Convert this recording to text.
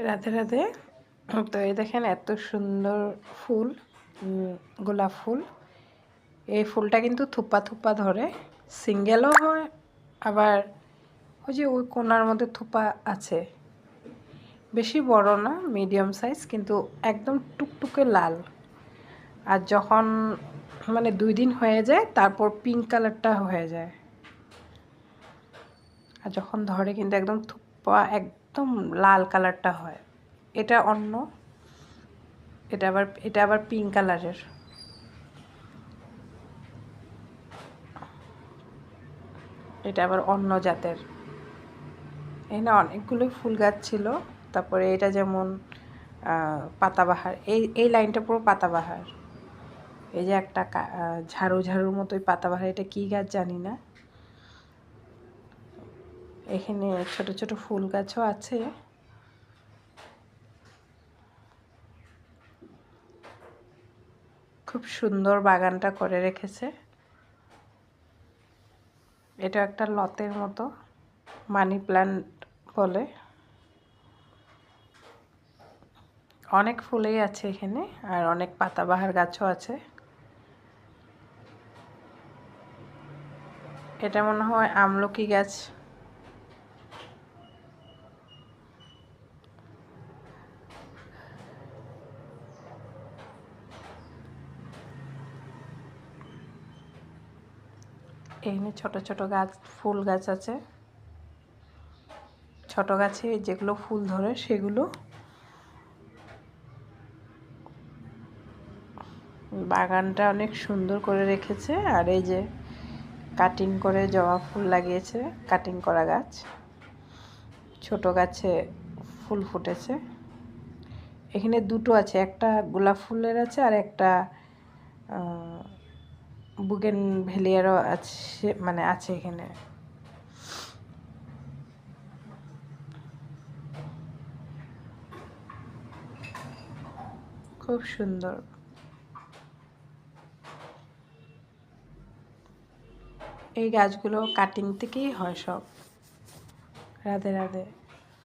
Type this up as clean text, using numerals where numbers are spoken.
রাধে রাধে। তো এই দেখেন এত সুন্দর ফুল, গোলাপ ফুল। এই ফুলটা কিন্তু থুপ্পা থুপ্পা ধরে, সিঙ্গেলও হয়, আবার ওই যে ওই কোনার মধ্যে থুপা আছে। বেশি বড় না, মিডিয়াম সাইজ, কিন্তু একদম টুকটুকে লাল। আর যখন মানে 2 দিন হয়ে যায় তারপর পিঙ্ক কালারটা হয়ে যায়। আর যখন ধরে কিন্তু একদম থুপ্পা একদম লাল কালারটা হয়। এটা অন্য, এটা আবার পিঙ্ক কালারের। এটা আবার অন্য জাতের। এখানে অনেকগুলো ফুল গাছ ছিল। তারপরে এটা যেমন পাতাবাহার, এই লাইনটা পুরো পাতাবাহার। এই যে একটা ঝাড়ু ঝাড়ুর মতোই পাতাবাহার, এটা কি গাছ জানি না। এখানে ছোট ছোট ফুল গাছও আছে। খুব সুন্দর বাগানটা করে রেখেছে। এটা একটা লতের মতো, মানি প্ল্যান্ট বলে। অনেক ফুলেই আছে এখানে, আর অনেক পাতাবাহার গাছও আছে। এটা মনে হয় আমলকি গাছ। এখানে ছোট ছোট গাছ, ফুল গাছ আছে। ছোট গাছে যেগুলো ফুল ধরে সেগুলো। বাগানটা অনেক সুন্দর করে রেখেছে। আর এই যে কাটিং করে জবা ফুল লাগিয়েছে, কাটিং করা গাছ। ছোট গাছে ফুল ফুটেছে। এখানে দুটো আছে, একটা গোলাপ ফুলের আছে আর একটা বুগেনভেলিয়ারও আছে, মানে আছে এখানে। খুব সুন্দর। এই গাছগুলো কাটিং থেকেই হয় সব। রাধে রাধে।